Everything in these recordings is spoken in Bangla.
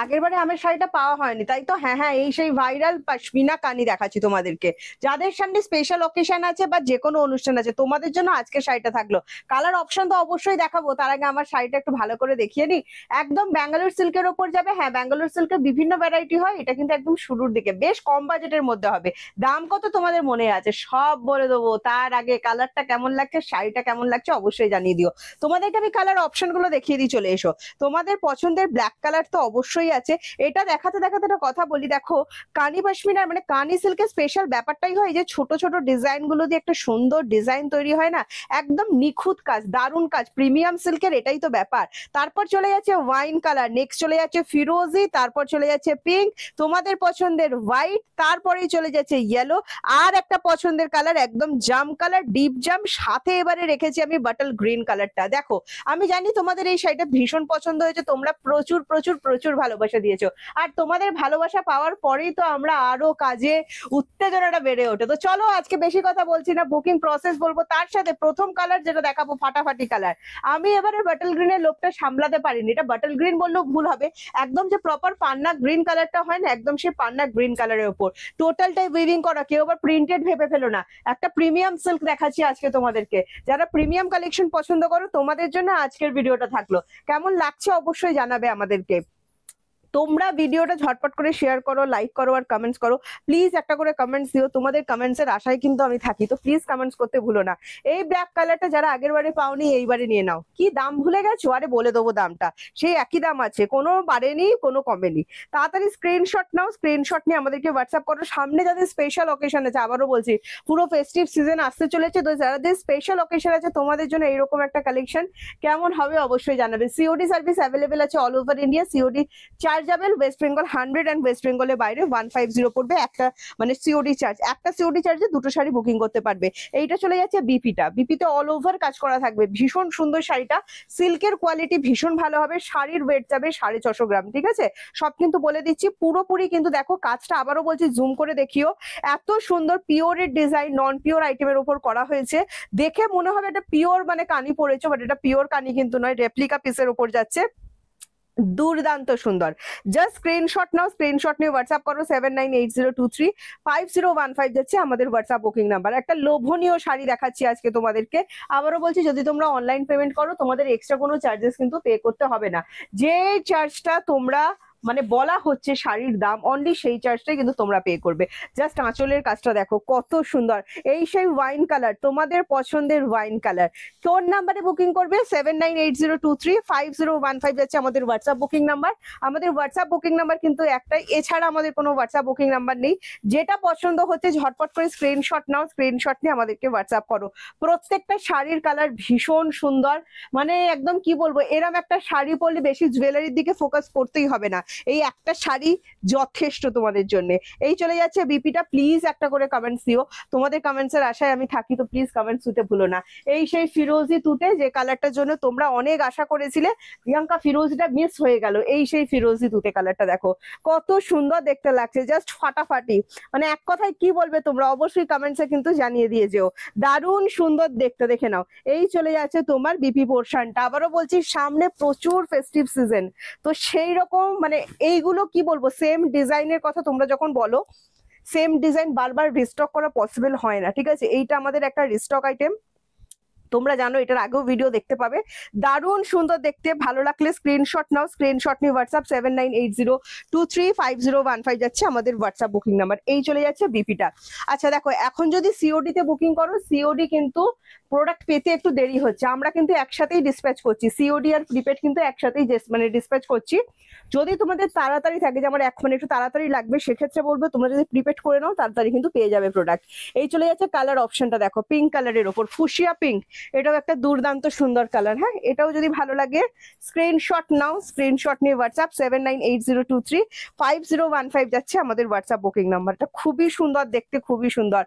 আগের বারে আমার শাড়িটা পাওয়া হয়নি, তাই তো? হ্যাঁ হ্যাঁ, এই সেই ভাইরাল পশমিনা কানি দেখাচ্ছি তোমাদেরকে। যাদের সামনে স্পেশাল অকেশন আছে বা যে কোনো অনুষ্ঠান আছে, তোমাদের জন্য আজকে শাড়িটা থাকলো। কালার অপশন তো অবশ্যই দেখাবো, তার আগে আমার শাড়িটা একটু ভালো করে দেখিয়ে নি। একদম ব্যাঙ্গালোর সিল্কের ওপর যাবে। হ্যাঁ, ব্যাঙ্গালোর সিল্কের বিভিন্ন ভ্যারাইটি হয়, এটা কিন্তু একদম শুরুর দিকে, বেশ কম বাজেটের মধ্যে হবে। দাম কত তোমাদের মনে আছে সব বলে দেবো, তার আগে কালারটা কেমন লাগছে, শাড়িটা কেমন লাগছে অবশ্যই জানিয়ে দিও। তোমাদেরকে আমি কালার অপশন গুলো দেখিয়ে দিই, চলে এসো। তোমাদের পছন্দের ব্ল্যাক কালার তো অবশ্যই আছে। এটা দেখাতে দেখাতে একটা কথা বলি, দেখো কানি পশমিনার মানে কানি সিল্কের স্পেশাল ব্যাপারটাই হয় যে ছোট ছোট ডিজাইন গুলো দিয়ে একটা সুন্দর ডিজাইন তৈরি হয় না, একদম নিখুঁত কাজ, দারুণ কাজ, প্রিমিয়াম সিল্কের এটাই তো ব্যাপার। তারপর চলে যাচ্ছে ওয়াইন কালার, নেক্সট চলে যাচ্ছে ফিরোজি, তারপর চলে যাচ্ছে পিঙ্ক, তোমাদের পছন্দের হোয়াইট, তারপরেই চলে যাচ্ছে ইয়েলো, আর একটা পছন্দের কালার একদম জাম কালার, ডিপ জাম, সাথে এবারে রেখেছি আমি বাটল গ্রিন কালারটা। দেখো আমি জানি তোমাদের এই শাড়িটা ভীষণ পছন্দ হয়েছে, তোমরা প্রচুর প্রচুর প্রচুর ভালোবাসা দিয়েছো, আর তোমাদের ভালোবাসা পাওয়ার পরেই তো আমরা আরো কাজে উত্তেজনাটা বেড়ে ওঠে। তো চলো আজকে বেশি কথা বলছি না, বুকিং প্রসেস বলবো, তার সাথে প্রথম কালার যেটা দেখাবো ফাটাফাটি কালার। আমি এবারে বাটল গ্রিনের লোকটা সামলাতে পারিনি, এটা বাটল গ্রিন বললেও ভুল হবে, একদম যে প্রপার পান্না গ্রিন কালারটা হয় না, একদম সেই পান্না গ্রিন কালারের উপর টোটালটাই উইভিং করা, কেউ আবার প্রিন্টেড ভেবে ফেলো না। একটা প্রিমিয়াম সিল্ক দেখাচ্ছি আজকে তোমাদেরকে, যারা প্রিমিয়াম কালেকশন পছন্দ করো তোমাদের জন্য আজকের ভিডিওটা থাকলো। কেমন লাগছে অবশ্যই জানাবে আমাদেরকে। তোমরা ভিডিওটা ঝটপট করে শেয়ার করো, লাইক করো আর কমেন্টস করো। প্লিজ একটা করে কমেন্টস দিও, তোমাদের কমেন্টস এর আশায় কিন্তু আমি থাকি, তো প্লিজ কমেন্টস করতে ভুলো না। এই ব্ল্যাক কালারটা যারা আগের বারে পাওনি এইবারে নিয়ে নাও। কি দাম ভুলে গেছো? আরে বলে দেবো দামটা, সেই একই দাম আছে, কোনো বাড়েনি কোনো কমেনি। তাড়াতাড়ি স্ক্রিনশট নাও, স্ক্রিনশট নিয়ে আমাদেরকে হোয়াটসঅ্যাপ করো। সামনে যাদের স্পেশাল অকেশন আছে, আবারও বলছি পুরো ফেস্টিভ সিজন আসতে চলেছে, তো যাদের স্পেশাল অকেশন আছে তোমাদের জন্য এইরকম একটা কালেকশন কেমন হবে অবশ্যই জানাবে। সিওডি সার্ভিস অ্যাভেলেবেল আছে all over India, COD chargeable, west Bengal 100 and west বেঙ্গলের বাইরে 150 পড়বে একটা, মানে সিওডি চার্জ, একটা সিওডি চার্জে দুটো শাড়ি বুকিং করতে পারবে। এইটা চলে যাচ্ছে বিপিটা, বিপিতে অল ওভার কাজ করা থাকবে, ভীষণ সুন্দর শাড়িটা, সিল্কের কোয়ালিটি ভীষণ ভালো হবে, শাড়ির ওয়েট যাবে 650 গ্রাম, ঠিক আছে? সব কিন্তু বলে দিচ্ছি পুরোপুরি, কিন্তু দেখো কাজটা আবারও বলছি জুম করে দেখিও, এত সুন্দর পিওরের ডিজাইন নন পিওর আইটেমের উপর করা হয়েছে, দেখে মনে হবে এটা পিওর মানে কানি পড়েছে, বাট এটা পিওর কানি কিন্তু নয়, রেপ্লিকা পিসের উপর যাচ্ছে, দুর্দান্ত সুন্দর। জাস্ট স্ক্রিনশট নাও, স্ক্রিনশট নিয়ে হোয়াটসঅ্যাপ করো 7980235015 যাচ্ছে আমাদের হোয়াটসঅ্যাপ বুকিং নাম্বার। একটা লোভনীয় শাড়ি দেখাচ্ছি আজকে তোমাদেরকে, আবারও বলছি যদি তোমরা অনলাইন পেমেন্ট করো তোমাদের এক্সট্রা কোনো চার্জেস কিন্তু পে করতে হবে না, যে চার্জটা তোমরা মানে বলা হচ্ছে শাড়ির দাম অনলি সেই চার্জটাই কিন্তু তোমরা পে করবে। জাস্ট আঁচলের কাজটা দেখো কত সুন্দর, এই সেই ওয়াইন কালার, তোমাদের পছন্দের ওয়াইন কালার। কোন নাম্বারে বুকিং করবে? 7980235015 যাচ্ছে আমাদের হোয়াটসঅ্যাপ বুকিং নাম্বার। আমাদের হোয়াটসঅ্যাপ বুকিং নাম্বার কিন্তু একটাই, এছাড়া আমাদের কোনো হোয়াটসঅ্যাপ বুকিং নাম্বার নেই। যেটা পছন্দ হচ্ছে ঝটপট করে স্ক্রিনশট নাও, স্ক্রিনশট নিয়ে আমাদেরকে হোয়াটসঅ্যাপ করো। প্রত্যেকটা শাড়ির কালার ভীষণ সুন্দর, মানে একদম কি বলবো, এরম একটা শাড়ি পরলে বেশি জুয়েলারির দিকে ফোকাস করতেই হবে না, এই একটা শাড়ি যথেষ্ট তোমাদের জন্য। এই চলে যাচ্ছে বিপিটা, প্লিজ একটা করে কমেন্টস দিও, তোমাদের কমেন্টস এর আশায় আমি থাকি, তো প্লিজ কমেন্টস দিতে ভুলো না। এই সেই ফিরোজি তুতে, যে কালারটার জন্য তোমরা অনেক আশা করেছিলে, প্রিয়াঙ্কা ফিরোজিটা মিস হয়ে গেল, এই সেই ফিরোজি তুতে কালারটা দেখো কত সুন্দর দেখতে লাগছে, জাস্ট ফাটাফাটি, মানে এক কথায় কি বলবে তোমরা অবশ্যই কমেন্টসে কিন্তু জানিয়ে দিয়ে যেও, দারুণ সুন্দর দেখতে, দেখে নাও। এই চলে যাচ্ছে তোমার বিপি পোর্শনটা, আবারও বলছি সামনে প্রচুর ফেস্টিভ সিজন, তো সেই রকম মানে এইগুলো কি বলবো, সেম ডিজাইনের কথা তোমরা যখন বলো, সেম ডিজাইন বারবার রিস্টক করা পসিবল হয় না, ঠিক আছে? এইটা আমাদের একটা রিস্টক আইটেম, তোমরা জানো, এটার আগেও ভিডিও দেখতে পাবে, দারুণ সুন্দর দেখতে। ভালো লাগলে স্ক্রিনশট নাও, স্ক্রিনশট নিয়ে হোয়াটসঅ্যাপ 7980235015 যাচ্ছে আমাদের হোয়াটসঅ্যাপ বুকিং নাম্বার। এই চলে যাচ্ছে বিপিটা। আচ্ছা দেখো, এখন যদি সিওডি তে বুকিং করো, সিওডি কিন্তু প্রোডাক্ট পেতে একটু দেরি হচ্ছে, আমরা কিন্তু একসাথেই ডিসপ্যাচ করছি, সিওডি আর প্রিপেড কিন্তু একসাথেই মানে ডিসপ্যাচ করছি। যদি তোমাদের তাড়াতাড়ি থাকে যে আমার এখন একটু তাড়াতাড়ি লাগবে, সেক্ষেত্রে বলবো তোমরা যদি প্রিপেড করে নাও তাড়াতাড়ি কিন্তু পেয়ে যাবে প্রোডাক্ট। এই চলে যাচ্ছে কালার অপশনটা, দেখো পিঙ্ক কালারের ওপর, ফুশিয়া পিঙ্ক, এটাও একটা দুর্দান্ত সুন্দর কালার। হ্যাঁ, এটাও যদি ভালো লাগে স্ক্রিনশট নাও, স্ক্রিনশট নিয়ে হোয়াটসঅ্যাপ 7980235015 যাচ্ছে আমাদের হোয়াটসঅ্যাপ বুকিং নাম্বারটা। খুবই সুন্দর দেখতে, খুবই সুন্দর,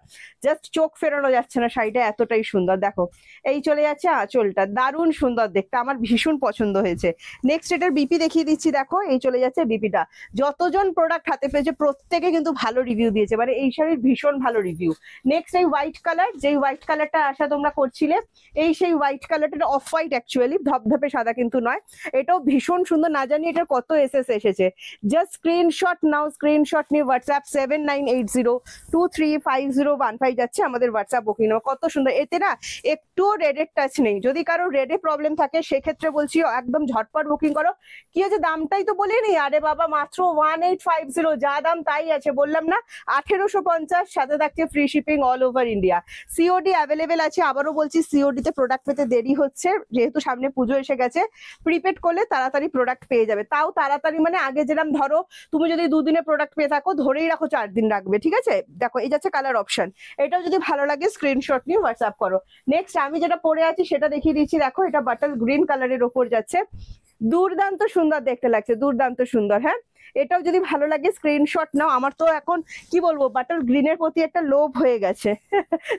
জাস্ট চোখ ফেরানো যাচ্ছে না, শাড়িটা এতটাই সুন্দর। দেখো দেখো এই চলে যাচ্ছে আঁচলটা, দারুণ সুন্দর দেখতে, আমার ভীষণ পছন্দ হয়েছে। নেক্সট এটার বিপি দেখিয়ে দিচ্ছি, দেখো এই চলে যাচ্ছে বিপিটা। যতজন প্রোডাক্ট হাতে পেয়েছে প্রত্যেকে কিন্তু ভালো রিভিউ দিয়েছে, মানে এই শাড়ির ভীষণ ভালো রিভিউ। নেক্সট এই হোয়াইট কালার, যেই হোয়াইট কালারটা আশা তোমরা করছিলে, এই সেই হোয়াইট কালারটা, অফ হোয়াইট অ্যাকচুয়ালি, ধপধপে সাদা কিন্তু নয়। এটাও ভীষণ সুন্দর, না জানি এটার কত এসএস এসেছে। জাস্ট স্ক্রিনশট নাও, স্ক্রিনশট নিয়ে হোয়াটসঅ্যাপ 7980235015 যাচ্ছে আমাদের হোয়াটসঅ্যাপ বুকিং নাও। কত সুন্দর, এতে না একটুও রেডের টাচ নেই। যদি কারো রেডে প্রবলেম থাকে সেক্ষেত্রে বলছি একদম ঝটপট বুকিং করো। কি হচ্ছে, দামটাই তো বলিনি, আরে বাবা মাত্র 1850, যা দাম তাই আছে, বললাম না 1850, সাথে থাকছে free shipping all over India. COD available আছে, আবারও বলছি সিওডি তে প্রোডাক্ট পেতে দেরি হচ্ছে, যেহেতু সামনে পুজো এসে গেছে। প্রিপেড করলে তাড়াতাড়ি প্রোডাক্ট পেয়ে যাবে, তাও তাড়াতাড়ি মানে আগে যেরকম ধরো তুমি যদি 2 দিনে প্রোডাক্ট পেয়ে থাকো, ধরেই রাখো 4 দিন রাখবে, ঠিক আছে। দেখো এই যাচ্ছে কালার অপশন, এটাও যদি ভালো লাগে স্ক্রিনশট নিয়ে হোয়াটসঅ্যাপ করো। নেক্সট আমি যেটা পরে আছি সেটা দেখিয়ে দিচ্ছি, দেখো এটা বাটার গ্রিন কালারের ওপর যাচ্ছে, দুর্দান্ত সুন্দর দেখতে লাগছে, দুর্দান্ত সুন্দর। হ্যাঁ, এটাও যদি ভালো লাগে স্ক্রিনশট নাও। আমার তো এখন কি বলবো, বাটার গ্রিনের প্রতি একটা লোভ হয়ে গেছে।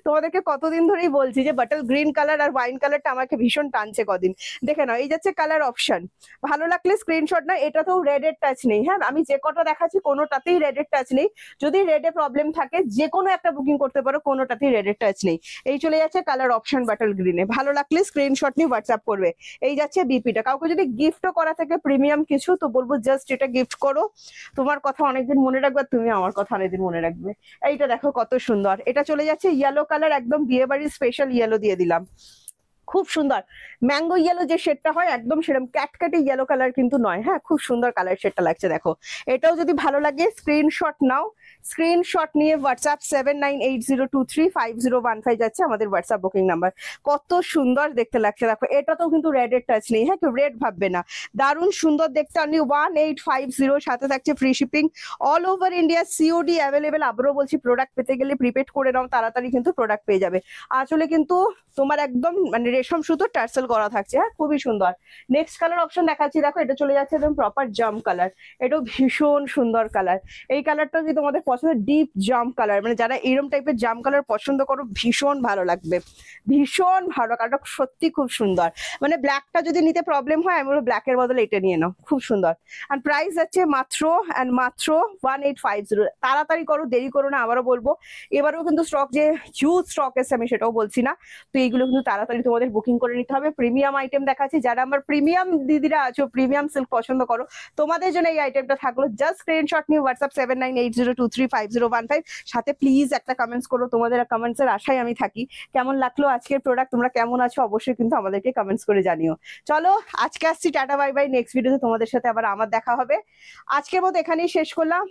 তোমাদেরকে কতদিন ধরেই বলছি যে বাটার গ্রিন কালার আর ওয়াইন কালারটা আমাকে ভীষণ টানছে কদিন। দেখে নাও, এই যাচ্ছে কালার অপশন, ভালো লাগলে স্ক্রিনশট না। এটাতেও রেডের টাচ নেই, হ্যাঁ আমি যে কটা দেখাচ্ছি কোনোটাতেই রেডের টাচ নেই। যদি রেডে প্রবলেম থাকে যে কোনো একটা বুকিং করতে পারো, কোনোটাতেই রেডের টাচ নেই। এই চলে যাচ্ছে কালার অপশন বাটার গ্রিনে, ভালো লাগলে স্ক্রিনশট নিয়ে হোয়াটসঅ্যাপ করবে। এই যাচ্ছে বিপিটা, কাউকে যদি গিফটও করা থাকে প্রিমিয়াম কিছু, তো বলবো জাস্ট এটা গিফট করো, তোমার কথা অনেকদিন মনে রাখবে, তুমি আমার কথা অনেকদিন মনে রাখবে। এইটা দেখো কত সুন্দর, এটা চলে যাচ্ছে ইয়েলো কালার, একদম বিয়ে বাড়ির স্পেশাল ইয়েলো দিয়ে দিলাম, খুব সুন্দর। ম্যাঙ্গো ইয়েলো যে শেডটা হয় একদম সেরকম ক্যাটক্যাটে ইয়েলো কালার কিন্তু নয়। হ্যাঁ, খুব সুন্দর কালার শেডটা লাগছে, দেখো এটাও যদি ভালো লাগে স্ক্রিনশট নাও। স্ক্রিনশট নিয়ে হোয়াটসঅ্যাপ 7980235015 যাচ্ছে আমাদের হোয়াটসঅ্যাপ বুকিং নাম্বার। কত সুন্দর দেখতে লাগছে, দেখো এটাতেও কিন্তু রেডের টাচ নেই। হ্যাঁ, কেউ রেড ভাববে না, দারুণ সুন্দর দেখতে, অনলি 1850, সাথে থাকছে free shipping all over India, COD available. আবারও বলছি প্রোডাক্ট পেতে গেলে প্রিপেড করে নাও, তাড়াতাড়ি কিন্তু প্রোডাক্ট পেয়ে যাবে। আসলে কিন্তু তোমার একদম মানে রেশম সুতো টার্সেল করা থাকছে। হ্যাঁ, খুবই সুন্দর। নেক্সট কালার অপশন দেখাচ্ছি, দেখো এটা চলে যাচ্ছে একদম প্রপার জাম কালার, এটাও ভীষণ সুন্দর কালার। এই কালারটা যদি তোমাদের পছন্দ, ডিপ জাম কালার, মানে যারা এরকম টাইপের জাম কালার পছন্দ করো ভীষণ ভালো লাগবে, ভীষণ ভালো। কালারটা সত্যি খুব সুন্দর, মানে ব্ল্যাকটা যদি নিতে প্রবলেম হয় আমি বলবো ব্ল্যাকের বদলে এটা নিয়ে নাও, খুব সুন্দর। আর প্রাইস যাচ্ছে মাত্র 1850। তাড়াতাড়ি করো, দেরি করো না, আবারও বলবো। এবারেও কিন্তু স্টক যে হিউজ স্টক এসে আমি সেটাও বলছি না, তো এইগুলো কিন্তু তাড়াতাড়ি তোমাদের বুকিং করে নিতে হবে। প্রিমিয়াম আইটেম দেখাচ্ছি, যারা আমার প্রিমিয়াম দিদিরা আছো, প্রিমিয়াম সিল্ক পছন্দ করো, তোমাদের জন্য এই আইটেমটা থাকলো। জাস্ট স্ক্রিনশট নিয়ে হোয়াটসঅ্যাপ 7980235015, সাথে প্লিজ একটা কমেন্টস করো, তোমাদের কমেন্টস এর আশায় আমি থাকি। কেমন লাগলো আজকের প্রোডাক্ট, তোমরা কেমন আছো অবশ্যই কিন্তু আমাদেরকে কমেন্টস করে জানিও। চলো আজকে আসছি, টাটা বাই বাই। নেক্সট ভিডিওতে তোমাদের সাথে আবার আমার দেখা হবে। আজকের মতো এখানেই শেষ করলাম,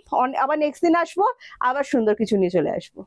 আবার নেক্সট দিন আসবো, আবার সুন্দর কিছু নিয়ে চলে আসবো।